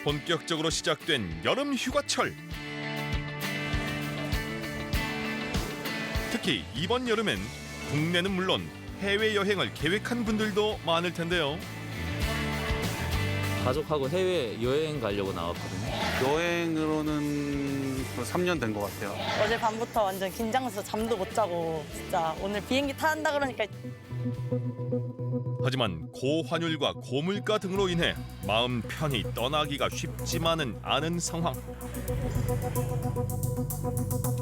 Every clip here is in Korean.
본격적으로 시작된 여름 휴가철. 특히 이번 여름엔 국내는 물론 해외여행을 계획한 분들도 많을 텐데요. 가족하고 해외 여행 가려고 나왔거든요. 여행으로는 3년 된 것 같아요. 어젯밤부터 완전 긴장해서 잠도 못 자고 진짜 오늘 비행기 타는다 그러니까 하지만 고환율과 고물가 등으로 인해 마음 편히 떠나기가 쉽지만은 않은 상황.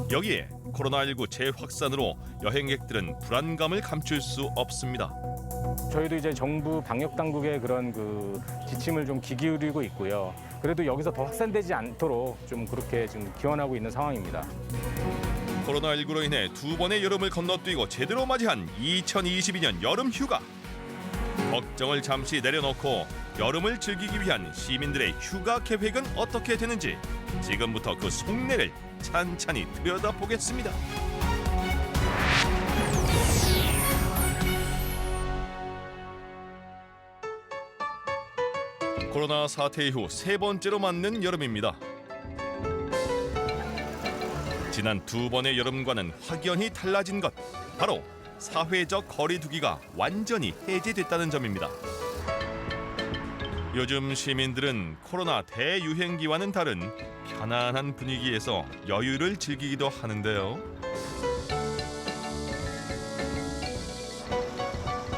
여기에 코로나19 재확산으로 여행객들은 불안감을 감출 수 없습니다. 저희도 이제 정부 방역 당국의 그런 지침을 좀 귀 기울이고 있고요. 그래도 여기서 더 확산되지 않도록 좀 그렇게 지금 기원하고 있는 상황입니다. 코로나19로 인해 두 번의 여름을 건너뛰고 제대로 맞이한 2022년 여름 휴가. 걱정을 잠시 내려놓고 여름을 즐기기 위한 시민들의 휴가 계획은 어떻게 되는지 지금부터 그 속내를 찬찬히 들여다보겠습니다. 코로나 사태 이후 세 번째로 맞는 여름입니다. 지난 두 번의 여름과는 확연히 달라진 것, 바로 사회적 거리두기가 완전히 해제됐다는 점입니다. 요즘 시민들은 코로나 대유행기와는 다른 편안한 분위기에서 여유를 즐기기도 하는데요.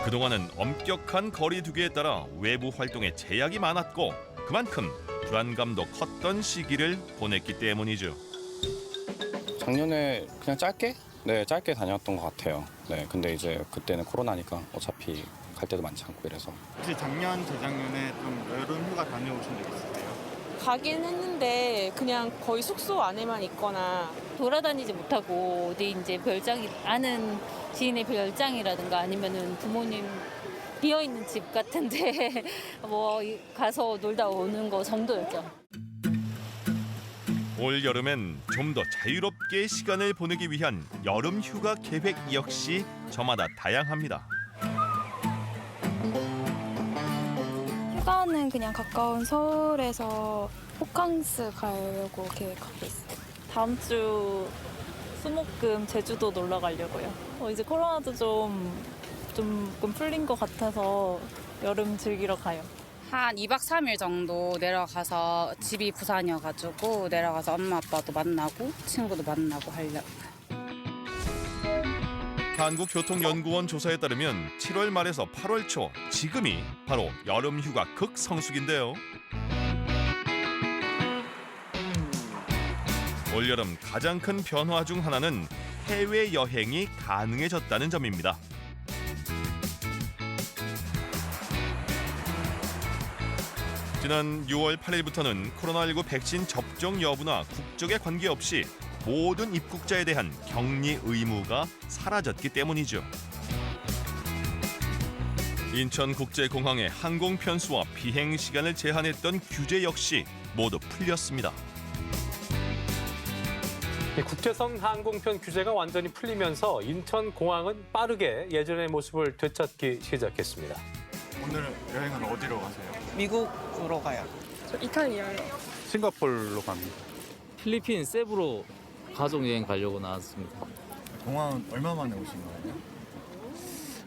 그동안은 엄격한 거리두기에 따라 외부 활동에 제약이 많았고 그만큼 불안감도 컸던 시기를 보냈기 때문이죠. 작년에 그냥 짧게 다녔던 것 같아요. 네, 근데 이제 그때는 코로나니까 어차피 갈 데도 많지 않고 이래서. 혹시 작년, 재작년에 좀 여름 휴가 다녀오신 적 있으세요? 가긴 했는데 그냥 거의 숙소 안에만 있거나 돌아다니지 못하고 어디 이제 별장이 아는 지인의 별장이라든가 아니면은 부모님 비어 있는 집 같은데 뭐 가서 놀다 오는 거 정도였죠. 올 여름엔 좀 더 자유롭게 시간을 보내기 위한 여름 휴가 계획 역시 저마다 다양합니다. 휴가는 그냥 가까운 서울에서 호캉스 가려고 계획하고 있어요. 다음 주 수목금 제주도 놀러 가려고요. 이제 코로나도 조금 풀린 것 같아서 여름 즐기러 가요. 한 2박 3일 정도 내려가서 집이 부산이어가지고 내려가서 엄마 아빠도 만나고 친구도 만나고 하려고. 한국교통연구원 조사에 따르면 7월 말에서 8월 초 지금이 바로 여름 휴가 극성수기인데요. 올여름 가장 큰 변화 중 하나는 해외여행이 가능해졌다는 점입니다. 지난 6월 8일부터는 코로나19 백신 접종 여부나 국적에 관계없이 모든 입국자에 대한 격리 의무가 사라졌기 때문이죠. 인천국제공항의 항공 편수와 비행 시간을 제한했던 규제 역시 모두 풀렸습니다. 국제선 항공편 규제가 완전히 풀리면서 인천공항은 빠르게 예전의 모습을 되찾기 시작했습니다. 오늘 여행은 어디로 가세요? 미국으로 가요. 저 이탈리아요. 싱가포르로 갑니다. 필리핀 세부로 가족 여행 가려고 나왔습니다. 공항은 얼마 만에 오신 거예요?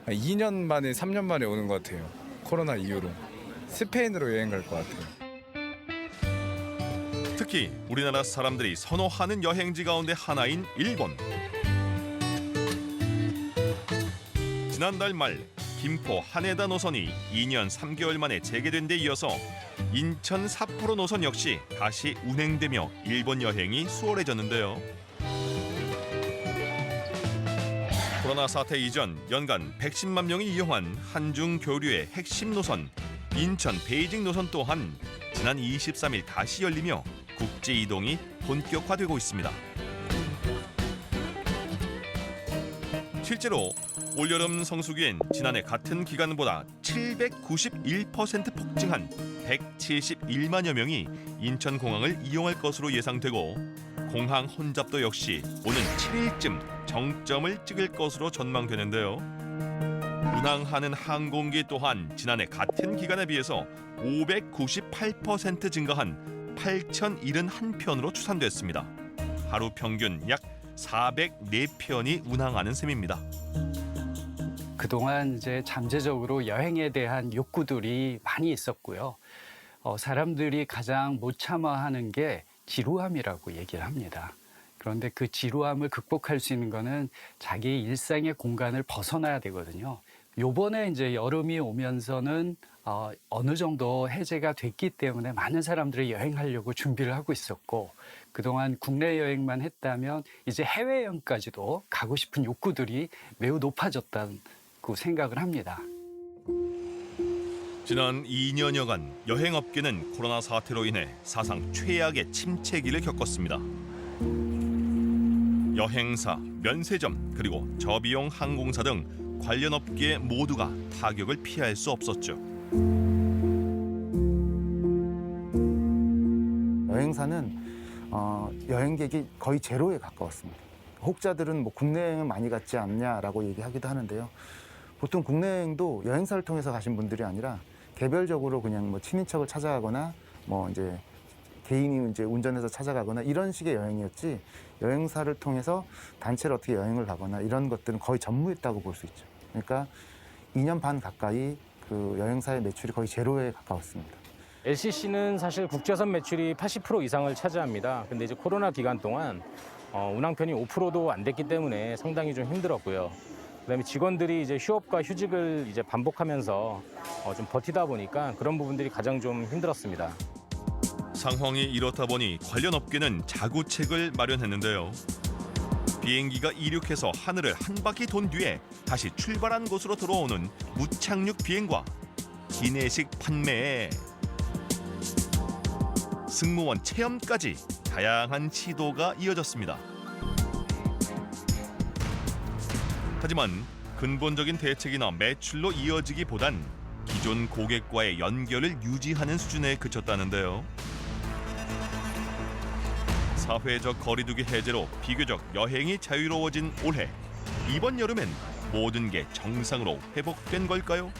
2년 만에 3년 만에 오는 것 같아요. 코로나 이후로. 스페인으로 여행 갈 것 같아요. 특히 우리나라 사람들이 선호하는 여행지 가운데 하나인 일본. 지난달 말 김포 하네다 노선이 2년 3개월 만에 재개된 데 이어서 인천 삿포로 노선 역시 다시 운행되며 일본 여행이 수월해졌는데요. 코로나 사태 이전 연간 110만 명이 이용한 한중 교류의 핵심 노선 인천 베이징 노선 또한 지난 23일 다시 열리며 국제 이동이 본격화되고 있습니다. 실제로 올여름 성수기엔 지난해 같은 기간보다 791% 폭증한 171만여 명이 인천공항을 이용할 것으로 예상되고 공항 혼잡도 역시 오는 7일쯤 정점을 찍을 것으로 전망되는데요. 운항하는 항공기 또한 지난해 같은 기간에 비해서 598% 증가한 8,071편으로 추산됐습니다. 하루 평균 약 404편이 운항하는 셈입니다. 그동안 이제 잠재적으로 여행에 대한 욕구들이 많이 있었고요. 사람들이 가장 못 참아하는 게 지루함이라고 얘기를 합니다. 그런데 그 지루함을 극복할 수 있는 거는 자기의 일상의 공간을 벗어나야 되거든요. 요번에 이제 여름이 오면서는 어느 정도 해제가 됐기 때문에 많은 사람들이 여행하려고 준비를 하고 있었고, 그동안 국내 여행만 했다면 이제 해외여행까지도 가고 싶은 욕구들이 매우 높아졌다고 생각을 합니다. 지난 2년여간 여행업계는 코로나 사태로 인해 사상 최악의 침체기를 겪었습니다. 여행사, 면세점, 그리고 저비용 항공사 등 관련 업계 모두가 타격을 피할 수 없었죠. 여행사는 여행객이 거의 제로에 가까웠습니다. 혹자들은 뭐 국내 여행을 많이 갔지 않냐라고 얘기하기도 하는데요. 보통 국내 여행도 여행사를 통해서 가신 분들이 아니라 개별적으로 그냥 뭐 친인척을 찾아가거나 뭐 이제 개인이 이제 운전해서 찾아가거나 이런 식의 여행이었지, 여행사를 통해서 단체로 어떻게 여행을 가거나 이런 것들은 거의 전무했다고 볼 수 있죠. 그러니까 2년 반 가까이 그 여행사의 매출이 거의 제로에 가까웠습니다. LCC는 사실 국제선 매출이 80% 이상을 차지합니다. 근데 이제 코로나 기간 동안 운항편이 5%도 안 됐기 때문에 상당히 좀 힘들었고요. 그다음에 직원들이 이제 휴업과 휴직을 이제 반복하면서 좀 버티다 보니까 그런 부분들이 가장 좀 힘들었습니다. 상황이 이렇다 보니 관련 업계는 자구책을 마련했는데요. 비행기가 이륙해서 하늘을 한 바퀴 돈 뒤에 다시 출발한 곳으로 돌아오는 무착륙 비행과 기내식 판매에 승무원 체험까지 다양한 시도가 이어졌습니다. 하지만 근본적인 대책이나 매출로 이어지기보단 기존 고객과의 연결을 유지하는 수준에 그쳤다는데요. 사회적 거리두기 해제로 비교적 여행이 자유로워진 올해, 이번 여름엔 모든 게 정상으로 회복된 걸까요?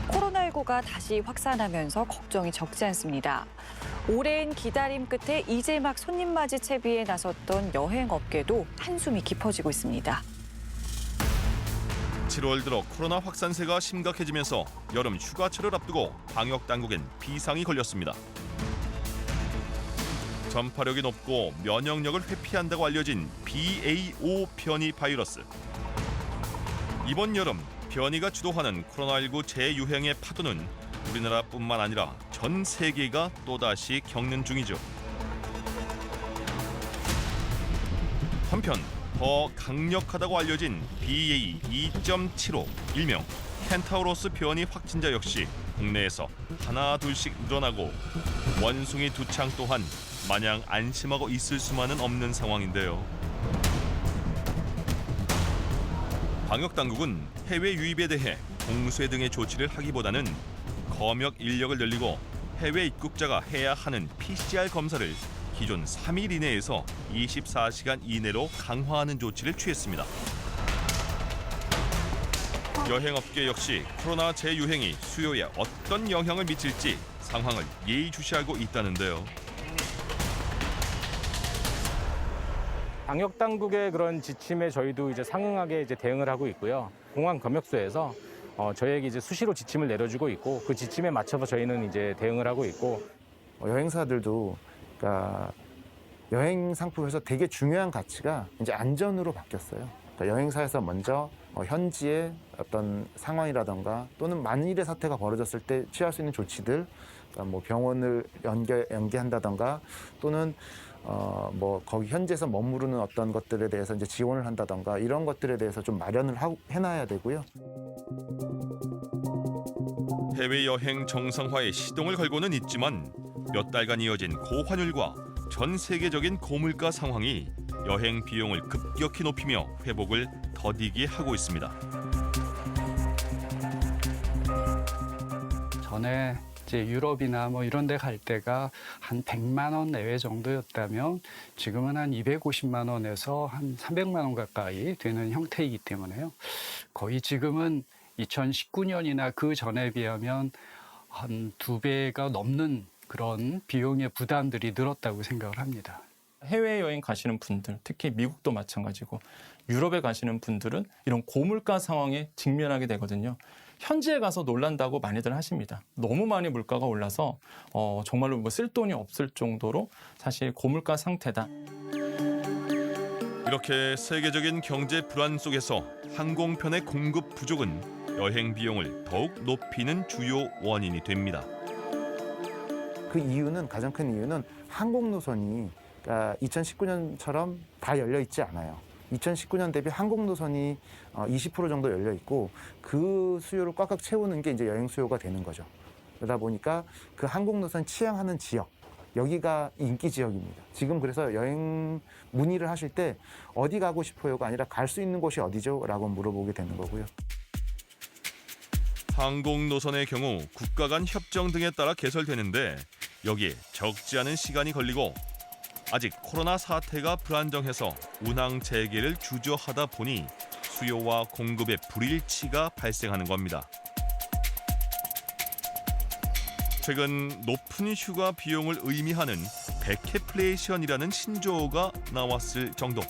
코로나19가 다시 확산하면서 걱정이 적지 않습니다. 오랜 기다림 끝에 이제 막 손님 맞이 채비에 나섰던 여행업계도 한숨이 깊어지고 있습니다. 7월 들어 코로나 확산세가 심각해지면서 여름 휴가철을 앞두고 방역 당국엔 비상이 걸렸습니다. 전파력이 높고 면역력을 회피한다고 알려진 BA.5 변이 바이러스. 이번 여름 변이가 주도하는 코로나19 재유행의 파도는 우리나라뿐만 아니라 전 세계가 또다시 겪는 중이죠. 한편 더 강력하다고 알려진 BA.2.75 일명 켄타우로스 변이 확진자 역시 국내에서 하나 둘씩 늘어나고 원숭이 두창 또한 마냥 안심하고 있을 수만은 없는 상황인데요. 방역당국은 해외 유입에 대해 공수해 등의 조치를 하기보다는 검역 인력을 늘리고 해외 입국자가 해야 하는 PCR 검사를 기존 3일 이내에서 24시간 이내로 강화하는 조치를 취했습니다. 여행업계 역시 코로나 재유행이 수요에 어떤 영향을 미칠지 상황을 예의주시하고 있다는데요. 방역 당국의 그런 지침에 저희도 이제 상응하게 이제 대응을 하고 있고요. 공항 검역소에서 저희에게 이제 수시로 지침을 내려주고 있고 그 지침에 맞춰서 저희는 이제 대응을 하고 있고, 여행사들도 그러니까 여행 상품에서 되게 중요한 가치가 이제 안전으로 바뀌었어요. 그러니까 여행사에서 먼저 현지의 어떤 상황이라던가 또는 만일의 사태가 벌어졌을 때 취할 수 있는 조치들, 그러니까 뭐 병원을 연계한다던가 또는 뭐 거기 현지에서 머무르는 어떤 것들에 대해서 이제 지원을 한다던가 이런 것들에 대해서 좀 마련을 해놔야 되고요. 해외 여행 정상화에 시동을 걸고는 있지만 몇 달간 이어진 고환율과 전 세계적인 고물가 상황이 여행 비용을 급격히 높이며 회복을 더디게 하고 있습니다. 전에 이제 유럽이나 뭐 이런 데 갈 때가 한 100만 원 내외 정도였다면 지금은 한 250만 원에서 한 300만 원 가까이 되는 형태이기 때문에요. 거의 지금은 2019년이나 그 전에 비하면 한 2배가 넘는 그런 비용의 부담들이 늘었다고 생각을 합니다. 해외여행 가시는 분들, 특히 미국도 마찬가지고 유럽에 가시는 분들은 이런 고물가 상황에 직면하게 되거든요. 현지에 가서 놀란다고 많이들 하십니다. 너무 많이 물가가 올라서 정말로 뭐 쓸 돈이 없을 정도로 사실 고물가 상태다. 이렇게 세계적인 경제 불안 속에서 항공편의 공급 부족은 여행 비용을 더욱 높이는 주요 원인이 됩니다. 그 이유는 가장 큰 이유는 항공 노선이 2019년처럼 다 열려 있지 않아요. 2019년 대비 항공 노선이 20% 정도 열려 있고 그 수요를 꽉꽉 채우는 게 이제 여행 수요가 되는 거죠. 그러다 보니까 그 항공 노선 취향하는 지역 여기가 인기 지역입니다. 지금 그래서 여행 문의를 하실 때 어디 가고 싶어요가 아니라 갈 수 있는 곳이 어디죠? 라고 물어보게 되는 거고요. 항공 노선의 경우 국가 간 협정 등에 따라 개설되는데 여기에 적지 않은 시간이 걸리고 아직 코로나 사태가 불안정해서 운항 재개를 주저하다 보니 수요와 공급의 불일치가 발생하는 겁니다. 최근 높은 휴가 비용을 의미하는 백해플레이션이라는 신조어가 나왔을 정도.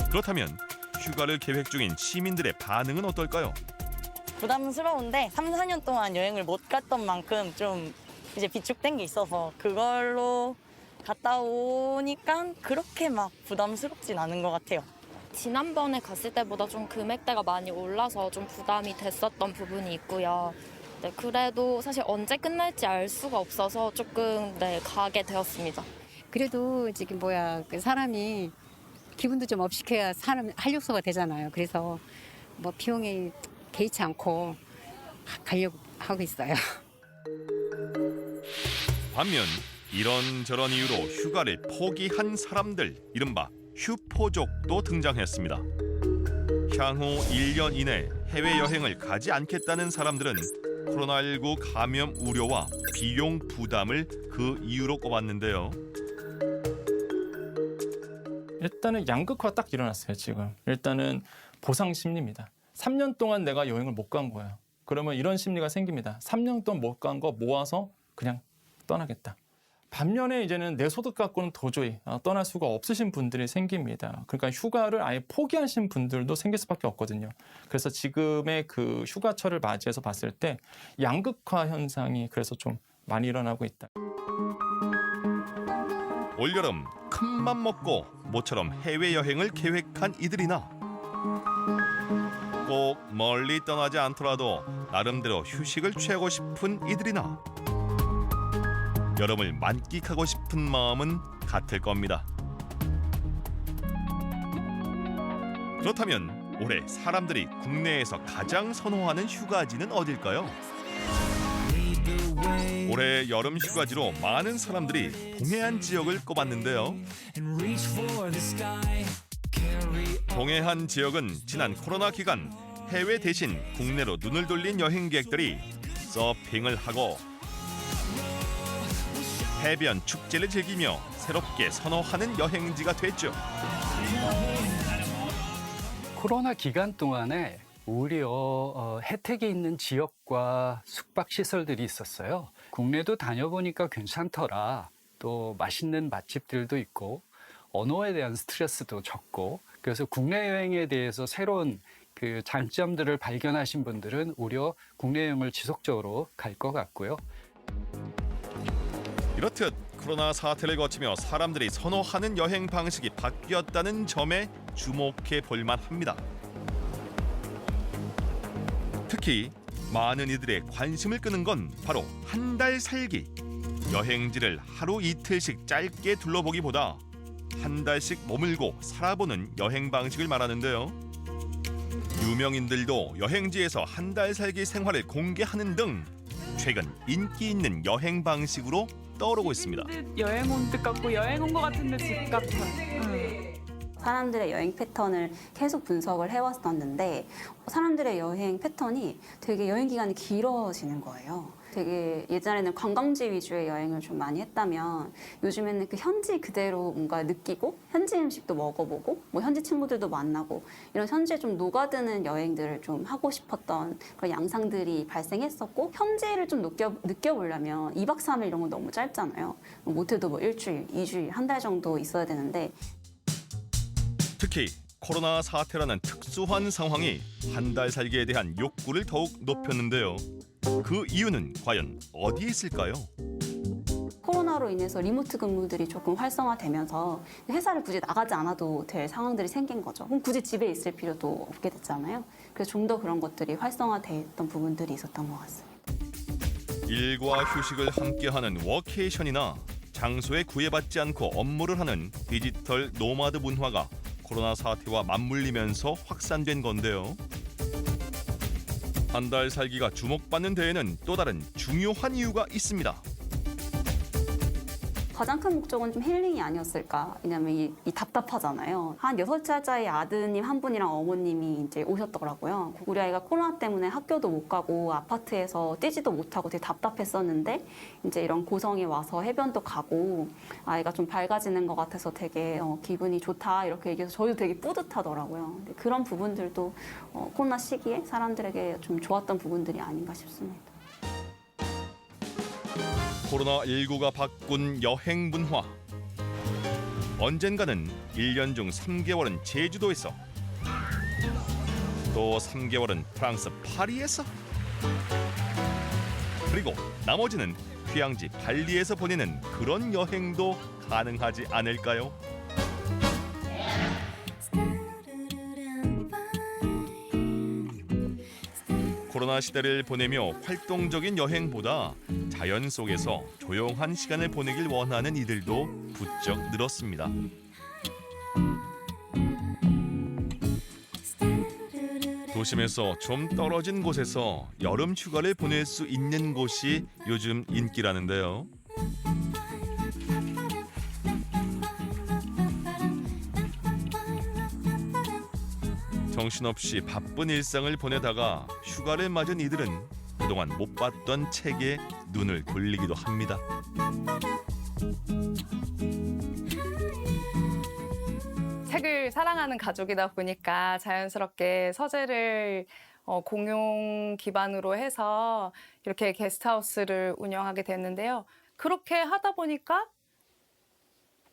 그렇다면 휴가를 계획 중인 시민들의 반응은 어떨까요? 부담스러운데 3, 4년 동안 여행을 못 갔던 만큼 좀 이제 비축된 게 있어서 그걸로 갔다 오니까 그렇게 막 부담스럽진 않은 것 같아요. 지난번에 갔을 때보다 좀 금액대가 많이 올라서 좀 부담이 됐었던 부분이 있고요. 네, 그래도 사실 언제 끝날지 알 수가 없어서 조금 가게 되었습니다. 그래도 지금 그 사람이 기분도 좀 업시켜야 사람 활력소가 되잖아요. 그래서 뭐 비용이 개의치 않고 가려고 하고 있어요. 반면 이런저런 이유로 휴가를 포기한 사람들, 이른바 휴포족도 등장했습니다. 향후 1년 이내 해외여행을 가지 않겠다는 사람들은 코로나19 감염 우려와 비용 부담을 그 이유로 꼽았는데요. 일단은 양극화 딱 일어났어요, 지금. 일단은 보상 심리입니다. 3년 동안 내가 여행을 못 간 거예요. 그러면 이런 심리가 생깁니다. 3년 동안 못 간 거 모아서 그냥 떠나겠다. 반면에 이제는 내 소득 갖고는 도저히 떠날 수가 없으신 분들이 생깁니다. 그러니까 휴가를 아예 포기하신 분들도 생길 수밖에 없거든요. 그래서 지금의 그 휴가철을 맞이해서 봤을 때 양극화 현상이 그래서 좀 많이 일어나고 있다. 올여름 큰맘 먹고 모처럼 해외여행을 계획한 이들이나 꼭 멀리 떠나지 않더라도 나름대로 휴식을 취하고 싶은 이들이나 여름을 만끽하고 싶은 마음은 같을 겁니다. 그렇다면 올해 사람들이 국내에서 가장 선호하는 휴가지는 어딜까요? 올해 여름 휴가지로 많은 사람들이 동해안 지역을 꼽았는데요. 동해안 지역은 지난 코로나 기간 해외 대신 국내로 눈을 돌린 여행객들이 서핑을 하고 해변 축제를 즐기며 새롭게 선호하는 여행지가 됐죠. 코로나 기간 동안에 오히려 혜택이 있는 지역과 숙박시설들이 있었어요. 국내도 다녀보니까 괜찮더라. 또 맛있는 맛집들도 있고 언어에 대한 스트레스도 적고 그래서 국내 여행에 대해서 새로운 그 장점들을 발견하신 분들은 오히려 국내 여행을 지속적으로 갈 것 같고요. 이렇듯 코로나 사태를 거치며 사람들이 선호하는 여행 방식이 바뀌었다는 점에 주목해 볼 만합니다. 특히 많은 이들의 관심을 끄는 건 바로 한 달 살기. 여행지를 하루 이틀씩 짧게 둘러보기보다 한 달씩 머물고 살아보는 여행 방식을 말하는데요. 유명인들도 여행지에서 한 달 살기 생활을 공개하는 등 최근 인기 있는 여행 방식으로 떠오르고 있습니다. 여행 온 듯 같고 여행 온 것 같은데 집 같아. 사람들의 여행 패턴을 계속 분석을 해왔었는데 사람들의 여행 패턴이 되게 여행 기간이 길어지는 거예요. 되게 예전에는 관광지 위주의 여행을 좀 많이 했다면 요즘에는 그 현지 그대로 뭔가 느끼고 현지 음식도 먹어보고 뭐 현지 친구들도 만나고 이런 현지에 좀 녹아드는 여행들을 좀 하고 싶었던 그런 양상들이 발생했었고 현지를 좀 느껴보려면 2박 3일 이런 건 너무 짧잖아요. 못해도 뭐 일주일, 2주일, 한 달 정도 있어야 되는데 특히 코로나 사태라는 특수한 상황이 한 달 살기에 대한 욕구를 더욱 높였는데요. 그 이유는 과연 어디에 있을까요? 코로나로 인해서 리모트 근무들이 조금 활성화되면서 회사를 굳이 나가지 않아도 될 상황들이 생긴 거죠. 그럼 굳이 집에 있을 필요도 없게 됐잖아요. 그래서 좀 더 그런 것들이 활성화됐던 부분들이 있었던 것 같습니다. 일과 휴식을 함께하는 워케이션이나 장소에 구애받지 않고 업무를 하는 디지털 노마드 문화가 코로나 사태와 맞물리면서 확산된 건데요. 한 달 살기가 주목받는 데에는 또 다른 중요한 이유가 있습니다. 가장 큰 목적은 좀 힐링이 아니었을까. 왜냐면 이 답답하잖아요. 한 6살짜리 아드님 한 분이랑 어머님이 이제 오셨더라고요. 우리 아이가 코로나 때문에 학교도 못 가고 아파트에서 뛰지도 못하고 되게 답답했었는데 이제 이런 고성에 와서 해변도 가고 아이가 좀 밝아지는 것 같아서 되게 기분이 좋다 이렇게 얘기해서 저희도 되게 뿌듯하더라고요. 근데 그런 부분들도 코로나 시기에 사람들에게 좀 좋았던 부분들이 아닌가 싶습니다. 코로나19가 바꾼 여행 문화. 언젠가는 1년 중 3개월은 제주도에서 또 3개월은 프랑스 파리에서 그리고 나머지는 휴양지 발리에서 보내는 그런 여행도 가능하지 않을까요? 코로나 시대를 보내며 활동적인 여행보다 자연 속에서 조용한 시간을 보내길 원하는 이들도 부쩍 늘었습니다. 도심에서 좀 떨어진 곳에서 여름 휴가를 보낼 수 있는 곳이 요즘 인기라는데요. 정신없이 바쁜 일상을 보내다가 휴가를 맞은 이들은 그동안 못 봤던 책에 눈을 돌리기도 합니다. 책을 사랑하는 가족이다 보니까 자연스럽게 서재를 공용 기반으로 해서 이렇게 게스트하우스를 운영하게 됐는데요. 그렇게 하다 보니까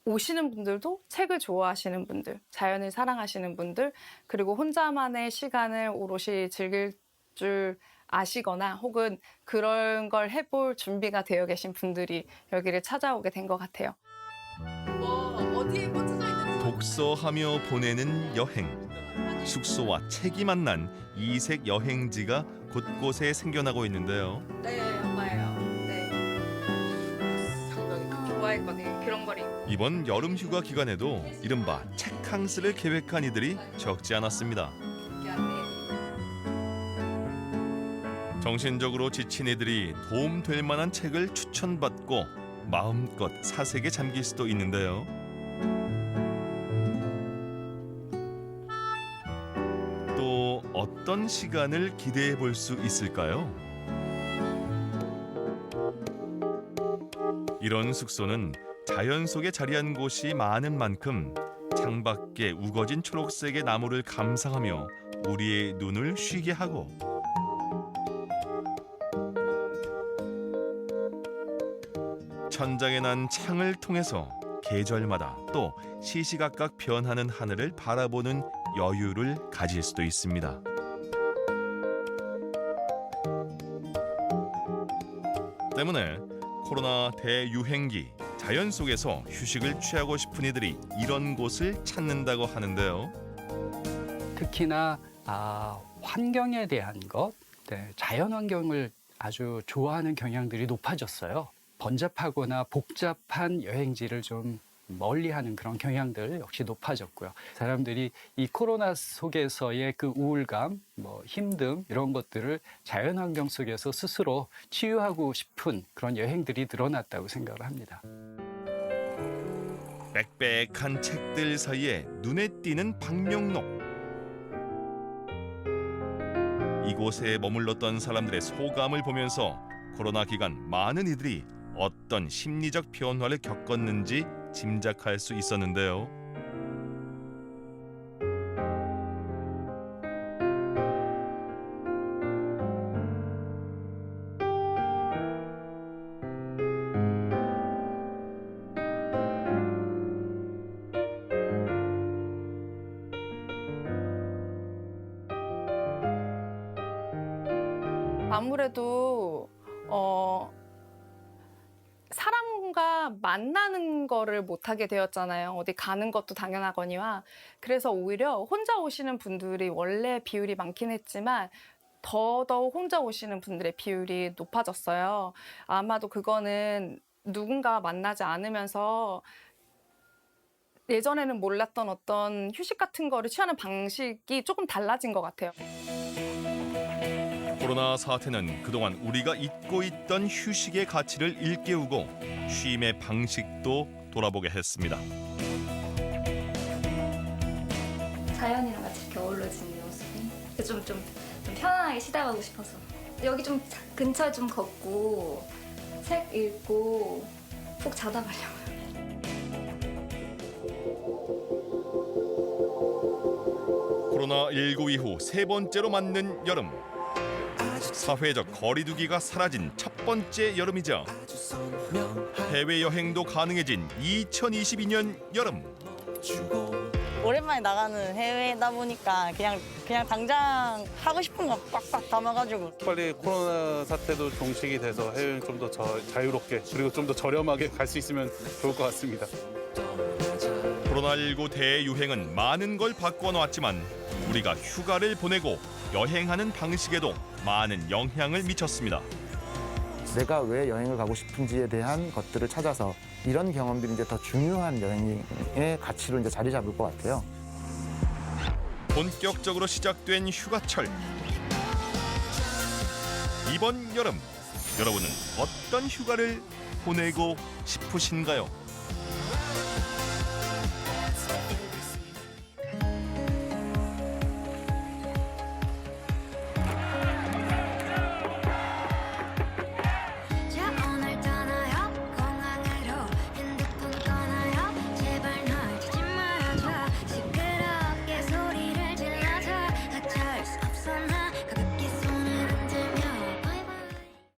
오시는 분들도 책을 좋아하시는 분들, 자연을 사랑하시는 분들, 그리고 혼자만의 시간을 오롯이 즐길 줄 아시거나 혹은 그런 걸 해볼 준비가 되어 계신 분들이 여기를 찾아오게 된 것 같아요. 어디에 꽂혀져 있는지. 독서하며 보내는 여행. 숙소와 책이 만난 이색 여행지가 곳곳에 생겨나고 있는데요. 네, 엄마예요. 네. 상당히 좋아했거든요. 그런 거리. 이번 여름 휴가 기간에도 이른바 책캉스를 계획한 이들이 적지 않았습니다. 정신적으로 지친 이들이 도움될 만한 책을 추천받고 마음껏 사색에 잠길 수도 있는데요. 또 어떤 시간을 기대해 볼 수 있을까요? 이런 숙소는 자연 속에 자리한 곳이 많은 만큼 창밖에 우거진 초록색의 나무를 감상하며 우리의 눈을 쉬게 하고 천장에 난 창을 통해서 계절마다 또 시시각각 변하는 하늘을 바라보는 여유를 가질 수도 있습니다. 때문에 코로나 대유행기 자연 속에서 휴식을 취하고 싶은 이들이 이런 곳을 찾는다고 하는데요. 특히나 환경에 대한 것, 자연 환경을 아주 좋아하는 경향들이 높아졌어요. 번잡하거나 복잡한 여행지를 좀 멀리하는 그런 경향들 역시 높아졌고요. 사람들이 이 코로나 속에서의 그 우울감, 힘듦 이런 것들을 자연환경 속에서 스스로 치유하고 싶은 그런 여행들이 늘어났다고 생각을 합니다. 빽빽한 책들 사이에 눈에 띄는 방명록. 이곳에 머물렀던 사람들의 소감을 보면서 코로나 기간 많은 이들이 어떤 심리적 변화를 겪었는지 짐작할 수 있었는데요. 아무래도 사람과 만나는 거를 못하게 되었잖아요. 어디 가는 것도 당연하거니와. 그래서 오히려 혼자 오시는 분들이 원래 비율이 많긴 했지만 더더욱 혼자 오시는 분들의 비율이 높아졌어요. 아마도 그거는 누군가 만나지 않으면서 예전에는 몰랐던 어떤 휴식 같은 거를 취하는 방식이 조금 달라진 것 같아요. 코로나 사태는 그동안 우리가 잊고 있던 휴식의 가치를 일깨우고 쉼의 방식도 돌아보게 했습니다. 자연이랑 같이 이렇게 어우러지는 모습이 좀 편안하게 쉬다 가고 싶어서 여기 좀 근처에 좀 걷고 책 읽고 푹 자다 가려고요. 코로나19 이후 세 번째로 맞는 여름. 사회적 거리두기가 사라진 첫 번째 여름이자 해외여행도 가능해진 2022년 여름. 오랜만에 나가는 해외다 보니까 그냥 당장 하고 싶은 거 빡빡 담아가지고 빨리 코로나 사태도 종식이 돼서 해외여행 좀 더 자유롭게 그리고 좀 더 저렴하게 갈 수 있으면 좋을 것 같습니다. 코로나19 대유행은 많은 걸 바꿔 놓았지만 우리가 휴가를 보내고 여행하는 방식에도 많은 영향을 미쳤습니다. 내가 왜 여행을 가고 싶은지에 대한 것들을 찾아서 이런 경험들이 이제 더 중요한 여행의 가치로 이제 자리 잡을 것 같아요. 본격적으로 시작된 휴가철. 이번 여름 여러분은 어떤 휴가를 보내고 싶으신가요?